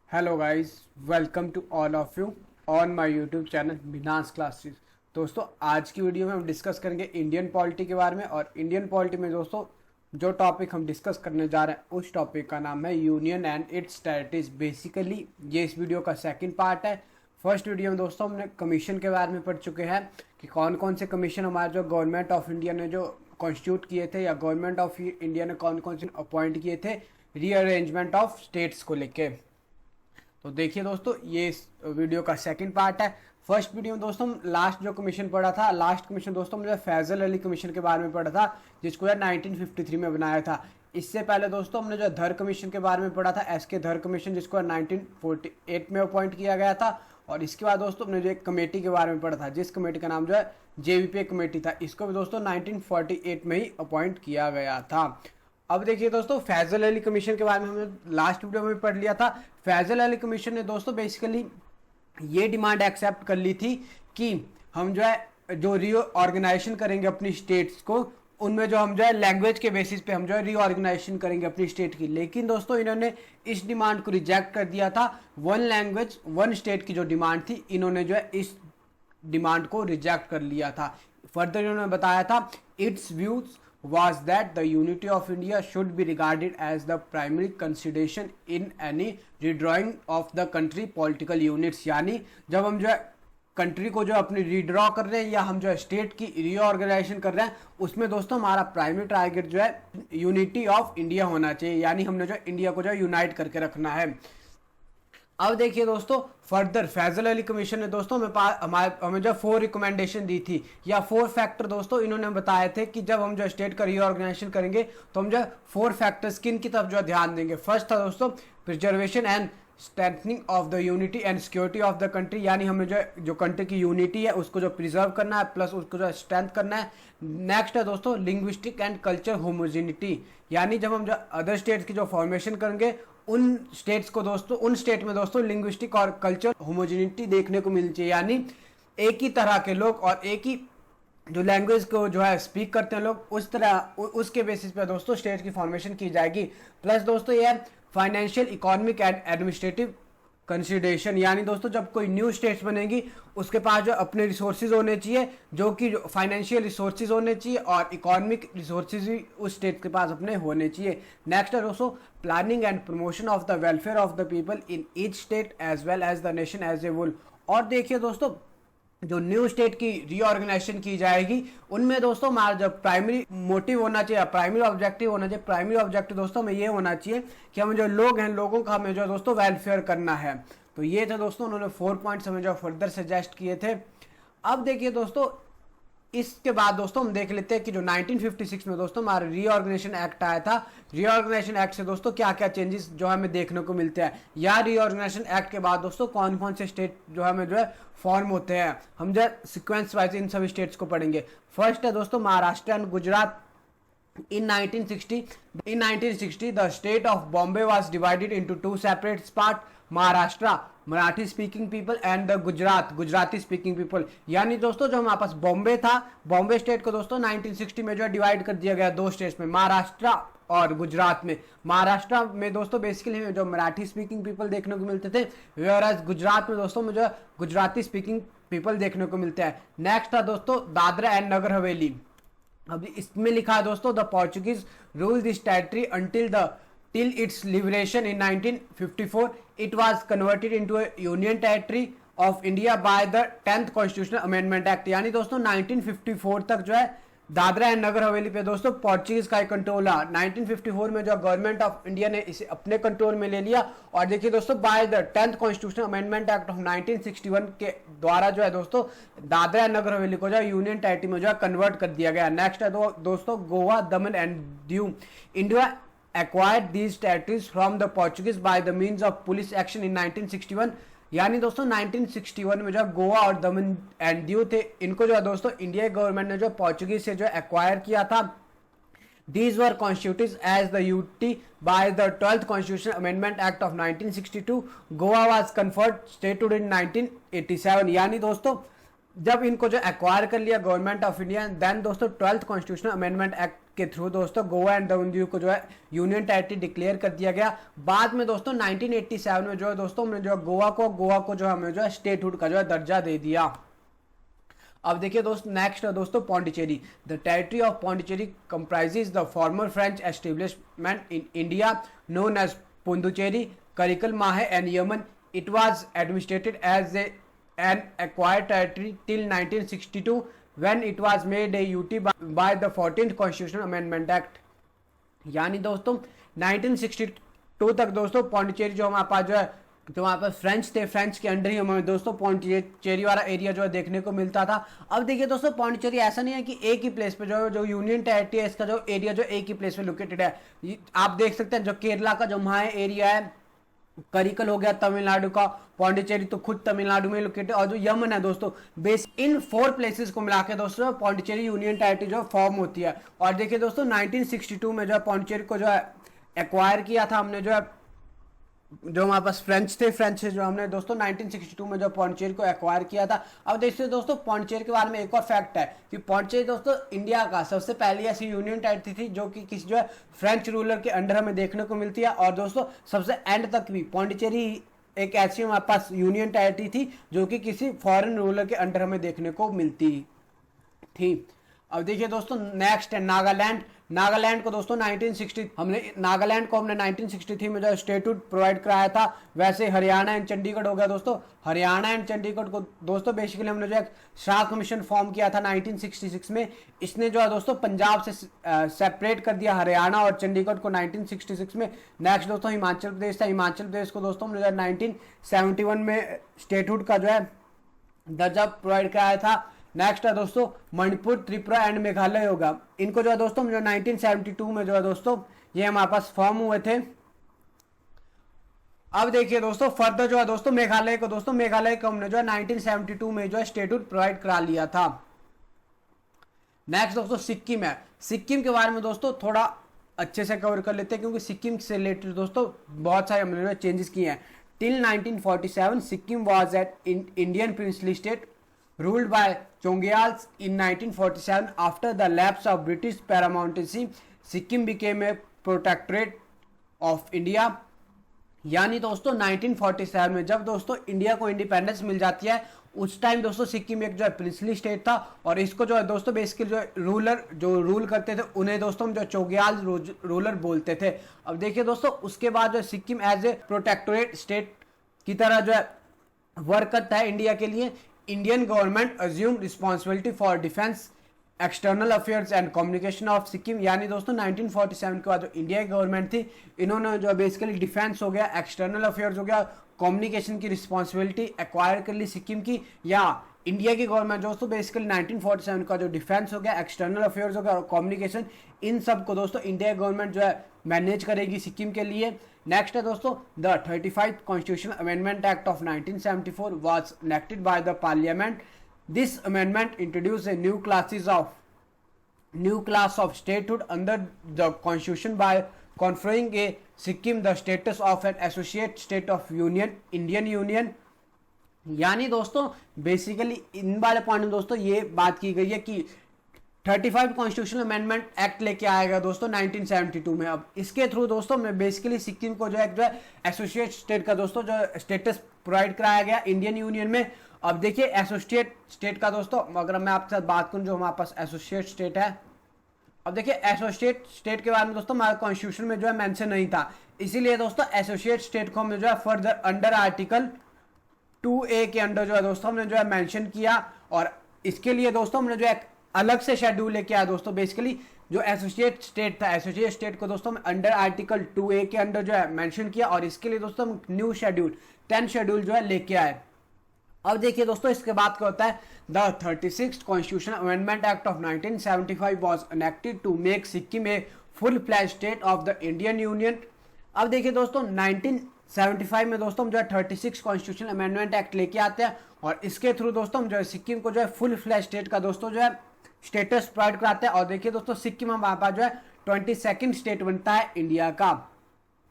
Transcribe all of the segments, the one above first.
Hello guys, welcome to all of you on my YouTube channel बिनास classes. दोस्तों, आज की वीडियो में हम डिस्कस करेंगे इंडियन पॉलिटी के बारे में। और इंडियन पॉलिटी में दोस्तों जो टॉपिक हम डिस्कस करने जा रहे हैं उस टॉपिक का नाम है union and it's territories. Basically ये इस वीडियो का सेकंड पार्ट है। फर्स्ट वीडियो में दोस्तों हमने कमीशन के बारे में पढ़ चुके हैं कि कौन कौन से कमीशन हमारे जो गवर्नमेंट ऑफ इंडिया ने जो कॉन्स्टिट्यूट किए थे या गवर्नमेंट ऑफ इंडिया ने कौन कौन से अपॉइंट किए थे रीअरेंजमेंट ऑफ स्टेट्स को लेके। तो देखिए दोस्तों, ये इस वीडियो का सेकंड पार्ट है। फर्स्ट वीडियो में दोस्तों हम लास्ट जो कमीशन पढ़ा था, लास्ट कमीशन दोस्तों मुझे फैजल अली कमीशन के बारे में पढ़ा था, जिसको 1953 में बनाया था। इससे पहले दोस्तों हमने जो धर कमीशन के बारे में पढ़ा था, एसके धर कमीशन, जिसको 1948 में अपॉइंट किया गया था। और इसके बाद दोस्तों हमने जो एक कमेटी के बारे में पढ़ा था, जिस कमेटी का नाम जो है जेवीपी कमेटी था, इसको भी दोस्तों 1948 में ही अपॉइंट किया गया था। अब देखिए दोस्तों, फैजल अली कमीशन के बारे में हमने लास्ट वीडियो में पढ़ लिया था। फैजल अली कमीशन ने दोस्तों बेसिकली ये डिमांड एक्सेप्ट कर ली थी कि हम जो है जो रीऑर्गेनाइजेशन करेंगे अपनी स्टेट्स को, उनमें जो हम जो है लैंग्वेज के बेसिस पे हम जो है रीऑर्गेनाइजेशन करेंगे अपनी स्टेट की। लेकिन दोस्तों इन्होंने इस डिमांड को रिजेक्ट कर दिया था। वन लैंग्वेज वन स्टेट की जो डिमांड थी, इन्होंने जो है इस डिमांड को रिजेक्ट कर लिया था। फर्दर इन्होंने बताया था it's views was that the unity of India should be regarded as the primary consideration in any redrawing of the country political units। यानी जब हम जो है कंट्री को जो अपनी रीड्रॉ कर रहे हैं या हम जो है स्टेट की रीऑर्गेनाइजेशन कर रहे हैं, उसमें दोस्तों हमारा प्राइमरी टारगेट जो है यूनिटी ऑफ इंडिया होना चाहिए। यानी हमने जो है इंडिया को जो है यूनाइट करके रखना है। अब देखिए दोस्तों, फर्दर फैजल अली कमीशन ने दोस्तों हमें जो 4 रिकमेंडेशन दी थी या 4 फैक्टर दोस्तों इन्होंने बताए थे कि जब हम जो स्टेट का रीऑर्गेनाइजेशन करेंगे तो हम जो 4 फैक्टर्स किन की तरफ जो ध्यान देंगे। फर्स्ट था दोस्तों preservation and strengthening of the unity and security of the country. यानी हमें जो कंट्री की यूनिटी है उसको जो प्रिजर्व करना है, प्लस उसको जो स्ट्रेंथ करना है। नेक्स्ट है दोस्तों लिंग्विस्टिक एंड कल्चर होमोजिनिटी। यानी जब हम जो अदर स्टेट्स की जो फॉर्मेशन करेंगे, उन स्टेट्स को दोस्तों उन स्टेट में दोस्तों लिंग्विस्टिक और कल्चर होमोजिनिटी देखने को मिलनी चाहिए। यानी एक ही तरह के लोग और एक ही जो लैंग्वेज को जो है स्पीक करते हैं लोग, उस तरह उसके बेसिस पे दोस्तों स्टेट की फॉर्मेशन की जाएगी। प्लस दोस्तों ये financial, economic and administrative consideration. यानी दोस्तों जब कोई न्यू स्टेट्स बनेगी उसके पास जो अपने रिसोर्सेज होने चाहिए, जो कि फाइनेंशियल रिसोर्सेज होने चाहिए और इकोनॉमिक रिसोर्सेज भी उस स्टेट के पास अपने होने चाहिए। नेक्स्ट है दोस्तों planning and promotion of the welfare of the people in each state as well as the nation as a whole. और देखिए दोस्तों, जो न्यू स्टेट की रीऑर्गेनाइजेशन की जाएगी उनमें दोस्तों हमारा जो प्राइमरी मोटिव होना चाहिए, प्राइमरी ऑब्जेक्टिव होना चाहिए। प्राइमरी ऑब्जेक्टिव दोस्तों में ये होना चाहिए कि हम जो लोग हैं, लोगों का हमें जो दोस्तों वेलफेयर करना है। तो ये थे दोस्तों उन्होंने 4 पॉइंट्स हमें जो फर्दर सजेस्ट किए थे। अब देखिए दोस्तों, इसके बाद दोस्तों हम देख लेते हैं कि जो 1956 में दोस्तों हमारा रीऑर्गेनाइजेशन एक्ट आया था। रीऑर्गेनाइजेशन एक्ट से दोस्तों क्या क्या चेंजेस जो हमें देखने को मिलते हैं, या रीऑर्गेनाइजेशन एक्ट के बाद दोस्तों कौन कौन से स्टेट जो हमें जो है फॉर्म होते हैं, हम जो है सिक्वेंस वाइज इन सभी स्टेट्स को पढ़ेंगे। फर्स्ट है दोस्तों Maharashtra and Gujarat. In 1960, the state of Bombay was divided into 2 separate parts, Maharashtra, Marathi speaking people, and the Gujarat, Gujarati speaking people. यानी दोस्तों जो हमारे पास बॉम्बे था, बॉम्बे स्टेट को दोस्तों 1960 में जो है डिवाइड कर दिया गया 2 स्टेट्स में, महाराष्ट्र और गुजरात में। महाराष्ट्र में दोस्तों बेसिकली जो मराठी स्पीकिंग पीपल देखने को मिलते थे, वेयरएज गुजरात में दोस्तों मुझे गुजराती स्पीकिंग पीपल देखने को मिलते हैं। नेक्स्ट था दोस्तों दादरा एंड नगर हवेली। अब इसमें लिखा है दोस्तों the Portuguese rule this territory till its liberation in 1954. It was converted into a union territory of India by the 10th Constitutional Amendment Act। यानी दोस्तों 1954 तक जो है दादरा एंड नगर हवेली पे दोस्तों पोर्चुगीज का कंट्रोल है। 1954 में जो गवर्नमेंट ऑफ इंडिया ने इसे अपने कंट्रोल में ले लिया। और देखिए दोस्तों by the 10th constitutional amendment act of 1961 के द्वारा जो है दोस्तों दादरा एंड नगर हवेली को जो है यूनियन टेरिटरी में जो है कन्वर्ट कर दिया गया। नेक्स्ट है दोस्तों गोवा, दमन and Diu. India acquired these territories from the Portuguese by the means of police action in 1961। यानी दोस्तों 1961 में जो गोवा और दमन एंड दीव थे, इनको जो है दोस्तों इंडिया गवर्नमेंट ने जो पोर्चुगीज से जो एक्वायर किया था। These were constituted as the UT by the 12th Constitutional Amendment Act of 1962। Goa was conferred statehood in 1987। यानी दोस्तों जब इनको जो एक्वायर कर लिया गवर्नमेंट ऑफ इंडिया, देन दोस्तों 12th कॉन्स्टिट्यूशनल अमेंडमेंट एक्ट के थ्रू दोस्तों गोवा एंड दमन दीव को जो है यूनियन टेरिटरी डिक्लेयर कर दिया गया। बाद में दोस्तों 1987 में जो है दोस्तों हमने जो है गोवा को जो हमें जो है स्टेटहुड का जो है दर्जा दे दिया। अब देखिए दोस्तों नेक्स्ट है दोस्तों Pondicherry. The territory of Pondicherry comprises the former French establishment in India known as Puducherry, Karaikal Mahe and Yanam. It was administered as an acquired territory till 1962 when it was made a UT by the 14th Constitutional Amendment Act। यानी दोस्तों 1962 तक दोस्तों पौंडीचेरी जो हमारे पास जो है तो वहाँ पर फ्रेंच थे, फ्रेंच के अंडर ही हमें दोस्तों पौंडीचेरी वाला एरिया जो है देखने को मिलता था। अब देखिए दोस्तों पौंडीचेरी ऐसा नहीं है कि एक ही प्लेस पे जो यूनियन टेरिटरी है इसका जो एरिया जो एक ही प्लेस पे लोकेटेड है। आप देख सकते हैं जो केरला का जो वहाँ एरिया है, करिकल हो गया तमिलनाडु का, पौंडीचेरी तो खुद तमिलनाडु में लोकेटेड, और जो यमन है दोस्तों बेस, इन 4 प्लेसेस को मिला के दोस्तों पौंडीचेरी यूनियन टेरिटरी जो फॉर्म होती है। और देखिए दोस्तों 1962 में जो है पौंडीचेरी को जो है एक्वायर किया था हमने, जो हमारे पास फ्रेंच थे, फ्रेंच से जो हमने दोस्तों 1962 में जो पौंडीचेरी को एक्वायर किया था। अब देखिए दोस्तों पौंडीचेरी के बारे में एक और फैक्ट है कि पौंडीचेरी दोस्तों इंडिया का सबसे पहली ऐसी यूनियन टेरिटरी थी जो कि किसी जो है फ्रेंच रूलर के अंडर हमें देखने को मिलती है। और दोस्तों सबसे एंड तक भी पौंडीचेरी एक ऐसी हमारे पास यूनियन टेरिटरी थी जो कि किसी फॉरेन रूलर के अंडर हमें देखने को मिलती थी। अब देखिए दोस्तों नेक्स्ट है नागालैंड। नागालैंड को दोस्तों 1963 में जो स्टेटहुड प्रोवाइड कराया था। वैसे हरियाणा एंड चंडीगढ़ हो गया दोस्तों। हरियाणा एंड चंडीगढ़ को दोस्तों बेसिकली हमने जो है शाह कमीशन फॉर्म किया था 1966 में। इसने जो है दोस्तों पंजाब से सेपरेट कर दिया हरियाणा और चंडीगढ़ को 1966 में। नेक्स्ट दोस्तों हिमाचल प्रदेश था। हिमाचल प्रदेश को दोस्तों हमने 1971 में स्टेटहुड का जो है दर्जा प्रोवाइड कराया था। नेक्स्ट है दोस्तों मणिपुर, त्रिपुरा एंड मेघालय होगा। इनको जो है दोस्तों जो 1972 में जो है दोस्तों ये हमारे पास फॉर्म हुए थे। अब देखिए दोस्तों फर्दर जो है दोस्तों मेघालय को हमने जो है 1972 में जो है स्टेटहुड प्रोवाइड करा लिया था। नेक्स्ट दोस्तों सिक्किम है। सिक्किम के बारे में दोस्तों थोड़ा अच्छे से कवर कर लेते हैं क्योंकि सिक्किम से रिलेटेड दोस्तों बहुत सारे हमने चेंजेस किए हैं। Till 1947 Sikkim was an Indian princely state ruled by Chongyals in 1947. After the lapse of British paramountcy, Sikkim became a protectorate of India। यानी दोस्तों 1947 में जब दोस्तों इंडिया को इंडिपेंडेंस मिल जाती है उस टाइम दोस्तों सिक्किम एक जो है प्रिंसली स्टेट था और इसको जो है दोस्तों बेसिकली जो रूलर जो रूल करते थे उन्हें दोस्तों जो चोग्याल रूलर बोलते थे। अब देखिए दोस्तों उसके बाद जो Sikkim as a protectorate state की तरह जो है वर्क करता है इंडिया के लिए। Indian government assume responsibility for defence, external affairs and communication of Sikkim. यानी दोस्तों 1947 के बाद जो इंडिया की गवर्नमेंट थी इन्होंने जो बेसिकली डिफेंस हो गया, एक्सटर्नल अफेयर्स हो गया, कम्युनिकेशन की रिस्पॉन्सिबिलिटी एक्वायर कर ली सिक्किम की। या इंडिया की गवर्नमेंट दोस्तों बेसिकली 1947 का जो डिफेंस हो गया, एक्सटर्नल अफेयर्स हो गया और कम्युनिकेशन, इन सब को दोस्तों इंडिया गवर्नमेंट जो है मैनेज करेगी सिक्किम के लिए। नेक्स्ट है दोस्तों the 35th constitutional amendment act of 1974 was enacted by the parliament. This amendment introduce a new class of statehood under the constitution by conferring a Sikkim the status of an associate state of Indian Union। यानी दोस्तों basically इन वाले point में दोस्तों ये बात की गई है कि 35 कॉन्स्टिट्यूशनल अमेंडमेंट एक्ट लेके आएगा दोस्तों 1972 में। अब इसके थ्रू दोस्तों मैं बेसिकली सिक्किम को जो है एसोसिएट स्टेट का दोस्तों जो स्टेटस प्रोवाइड कराया गया इंडियन यूनियन में। अब देखिए एसोसिएट स्टेट का दोस्तों अगर मैं आपके साथ बात करूं जो हमारे पास एसोसिएट स्टेट है, अब देखिए एसोसिएट स्टेट के बारे में दोस्तों हमारे कॉन्स्टिट्यूशन में जो है मेंशन नहीं था, इसीलिए दोस्तों एसोसिएट स्टेट को हमने जो है फर्दर अंडर आर्टिकल 2A के अंडर जो है दोस्तों हमने जो है मेंशन किया। और इसके लिए दोस्तों हमने जो है अलग से शेड्यूल लेके आया दोस्तों। बेसिकली जो एसोसिएट स्टेट था, एसोसिएट स्टेट को दोस्तों अंडर आर्टिकल 2A के अंडर जो है मेंशन किया और इसके लिए दोस्तों हम न्यू शेड्यूल 10 शेड्यूल जो है लेके आए। अब देखिए दोस्तों इसके बाद क्या होता है, the 36th constitutional amendment act of 1975 was enacted to make Sikkim a full fledged state of the Indian union. अब देखिए दोस्तों 1975 में दोस्तों हम जो है 36 कॉन्स्टिट्यूशनल अमेंडमेंट एक्ट लेके आते हैं और इसके थ्रू दोस्तों हम जो है सिक्किम को जो है फुल फ्लैज स्टेट का दोस्तों जो है स्टेटस प्रोवाइड कराते हैं। और देखिए दोस्तों सिक्किम हमारे पास जो है 22nd स्टेट बनता है इंडिया का।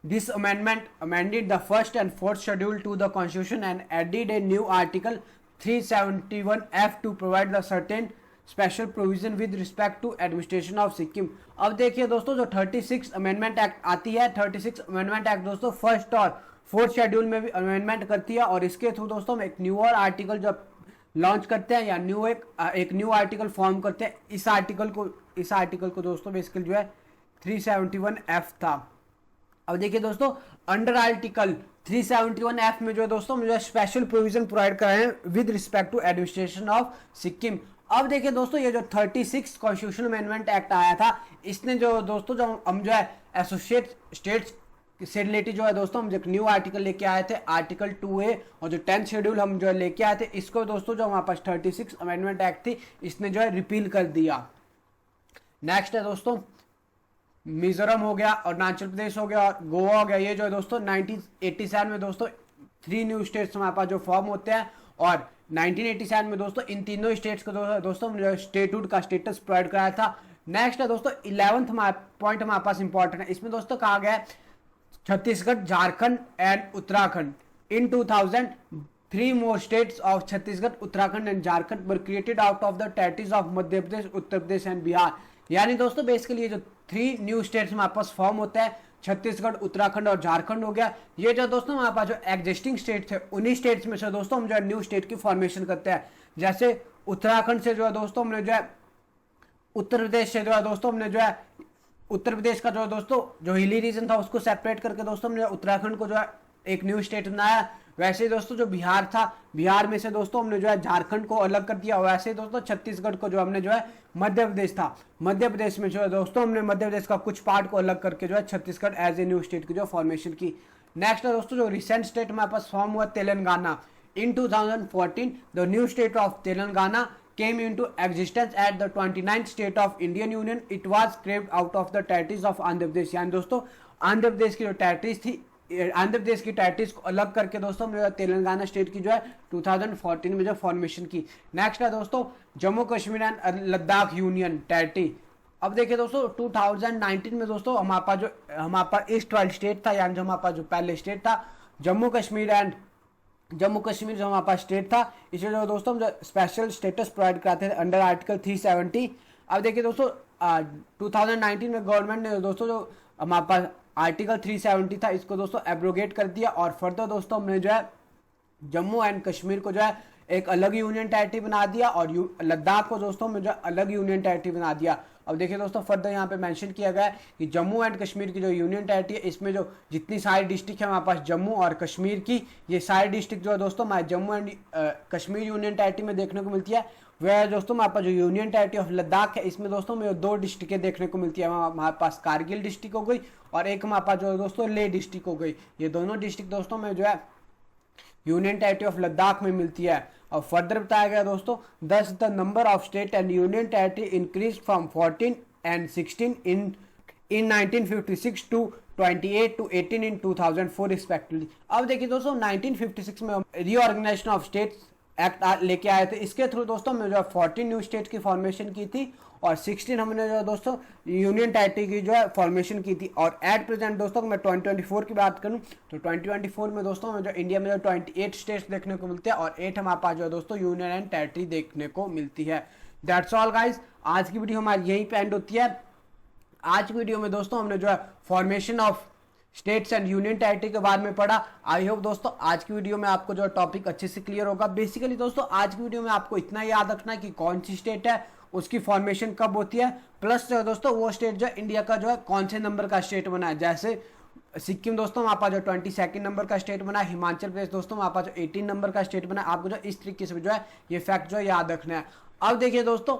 This amendment amended the first and fourth schedule to the constitution and added a new article 371F to provide the certain special provision with respect to administration of Sikkim. अब देखिए दोस्तों, जो 36 amendment act आती है, 36 amendment act दोस्तों first और fourth schedule में भी अमेंडमेंट करती है, और इसके थ्रू दोस्तों हम एक न्यू और आर्टिकल जब लॉन्च करते हैं या एक न्यू आर्टिकल फॉर्म करते हैं, इस आर्टिकल को दोस्तों बेसिकली जो है 371F था। अब देखिए दोस्तों, अंडर आर्टिकल 371F में जो है दोस्तों मुझे स्पेशल प्रोविजन प्रोवाइड कराए हैं with respect to administration of Sikkim. अब देखिए दोस्तों, ये जो 36 कॉन्स्टिट्यूशनल अमेंडमेंट एक्ट आया था, इसने जो दोस्तों जो हम जो है एसोसिएट स्टेट्स से रिलेटेड जो है दोस्तों हम जो न्यू आर्टिकल लेके आए थे, आर्टिकल 2A, और जो 10th शेड्यूल हम जो है लेके आए थे, इसको दोस्तों जो हमारे पास 36 अमेंडमेंट एक्ट थी, इसने जो है रिपील कर दिया। नेक्स्ट है दोस्तों मिजोरम हो गया, अरुणाचल प्रदेश हो गया और गोवा हो गया। ये जो है दोस्तों 1987 में दोस्तों 3 न्यू स्टेट्स हमारे पास जो फॉर्म होते हैं, और 1987 में दोस्तों इन तीनों स्टेट्स को दोस्तों स्टेटहुड का स्टेटस प्रोवाइड कराया था। नेक्स्ट है दोस्तों 11th पॉइंट हमारे पास इंपॉर्टेंट है, इसमें दोस्तों कहा गया है Chhattisgarh, Jharkhand and Uttarakhand in 2000 3 more states of Chhattisgarh, Uttarakhand and Jharkhand were created out of the territories of Madhya Pradesh, Uttar Pradesh and Bihar. यानी दोस्तों बेसिकली ये जो 3 न्यू स्टेट्स हमारे पास फॉर्म होता है, छत्तीसगढ़, उत्तराखंड और झारखंड हो गया। ये जो दोस्तों हमारे पास जो एग्जिस्टिंग स्टेट थे, उन्हीं स्टेट्स में से दोस्तों हम जो है न्यू स्टेट की फॉर्मेशन करते हैं। जैसे उत्तराखंड से जो है दोस्तों हमने जो है, उत्तर प्रदेश से जो है दोस्तों हमने जो है उत्तर प्रदेश का जो है दोस्तों जो हिली रीजन था उसको सेपरेट करके दोस्तों हमने उत्तराखंड को जो है एक न्यू स्टेट बनाया। वैसे दोस्तों जो बिहार था, बिहार में से दोस्तों हमने जो है झारखंड को अलग कर दिया। वैसे दोस्तों छत्तीसगढ़ को जो हमने जो है मध्य प्रदेश था, मध्य प्रदेश में जो है दोस्तों हमने मध्य प्रदेश का कुछ पार्ट को अलग करके जो है Chhattisgarh as a new state की जो फॉर्मेशन की। नेक्स्ट है दोस्तों जो रिसेंट स्टेट हमारे पास फॉर्म हुआ तेलंगाना। इन 2014 the new state of Telangana came into existence at the 29th state of Indian Union. It was carved out of the territories of Andhra Pradesh. यानी दोस्तों आंध्र प्रदेश की जो टेरिटरीज थी, आंध्र प्रदेश की टेरिटरीज को अलग करके दोस्तों हमने तेलंगाना स्टेट की जो है 2014 में जो फॉर्मेशन की। नेक्स्ट है दोस्तों Jammu Kashmir and Ladakh union territory. अब देखिए दोस्तों 2019 में दोस्तों हमारे पास ईस्ट वाला स्टेट था, यानी जो हमारे पास जो पहले स्टेट था जम्मू कश्मीर जो हमारे पास स्टेट था, इसे जो दोस्तों हम जो स्पेशल स्टेटस प्रोवाइड कराते थे अंडर आर्टिकल 370। अब देखिए दोस्तों 2019 में गवर्नमेंट ने दोस्तों जो हमारे पास आर्टिकल 370 था, इसको दोस्तों एब्रोगेट कर दिया, और फर्दर दोस्तों हमने जो है जम्मू एंड कश्मीर को जो है एक अलग यूनियन टेरिटरी बना दिया, और लद्दाख को दोस्तों में जो अलग यूनियन टेरिटरी बना दिया। अब देखिए दोस्तों फर्दर यहाँ पे मेंशन किया गया है कि जम्मू एंड कश्मीर की जो यूनियन टेरिटरी है, इसमें जो जितनी सारी डिस्ट्रिक्ट है हमारे पास जम्मू और कश्मीर की, ये सारी डिस्ट्रिक्ट जो है दोस्तों हमारे Jammu and Kashmir union territory में देखने को मिलती है। वह दोस्तों हमारे पास जो यूनियन टेरिटरी ऑफ लद्दाख है, इसमें दोस्तों में 2 डिस्ट्रिक्टें देखने को मिलती है। हमारे पास कारगिल डिस्ट्रिक्ट हो गई, और एक हमारे पास जो है दोस्तों लेह डिस्ट्रिक्ट हो गई। ये दोनों डिस्ट्रिक्ट दोस्तों में जो है यूनियन टेरिटरी ऑफ लद्दाख में मिलती है। और फर्दर बताया गया दोस्तों दस the number of state and union territory increase from 14 and 16 in 1956 to 28 to 18 in 2004 respectively. अब देखिए दोस्तों 1956 में रीऑर्गेनाइजेशन ऑफ स्टेट्स एक्ट लेके आए थे, इसके थ्रू दोस्तों हमने जो 14 न्यू स्टेट की फॉर्मेशन की थी, और 16 हमने जो दोस्तों यूनियन टेरिटरी की जो है फॉर्मेशन की थी। और एट प्रेजेंट दोस्तों मैं 2024 की बात करूं तो 2024 में दोस्तों हमें जो इंडिया में जो 28 स्टेट्स देखने को मिलते हैं, और 8 हमारे पास जो है दोस्तों यूनियन एंड टेरिटरी देखने को मिलती है। दैट्स ऑल गाइज, आज की वीडियो हमारी यहीं पे एंड होती है। आज की वीडियो में दोस्तों हमने जो है formation of states and union territory के बारे में पढ़ा। आई होप दोस्तों आज की वीडियो में आपको जो टॉपिक अच्छे से क्लियर होगा। बेसिकली दोस्तों आज की वीडियो में आपको इतना याद रखना है कि कौन सी स्टेट है, उसकी फॉर्मेशन कब होती है, प्लस जो है दोस्तों वो स्टेट जो इंडिया का जो है कौन से नंबर का स्टेट बना है। जैसे सिक्किम दोस्तों वहाँ पर जो 22 नंबर का स्टेट बना है, हिमाचल प्रदेश दोस्तों वहाँ पर जो 18 नंबर का स्टेट बना है। आपको जो इस तरीके से जो है ये फैक्ट जो है याद रखना है। अब देखिए दोस्तों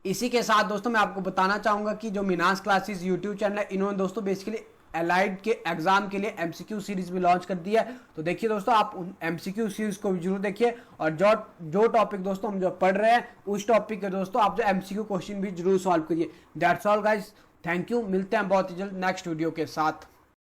इसी के साथ दोस्तों मैं आपको बताना चाहूंगा कि जो मिनास क्लासेस यूट्यूब चैनल है, इन्होंने दोस्तों बेसिकली एलाइड के एग्जाम के लिए एमसीक्यू सीरीज भी लॉन्च कर दी है। तो देखिए दोस्तों आप उन एमसीक्यू सीरीज को जरूर देखिए, और जो टॉपिक दोस्तों हम जो पढ़ रहे हैं उस टॉपिक के दोस्तों आप जो एमसीक्यू क्वेश्चन भी जरूर सॉल्व करिए। That's all guys, thank you. मिलते हैं बहुत ही जल्द नेक्स्ट वीडियो के साथ।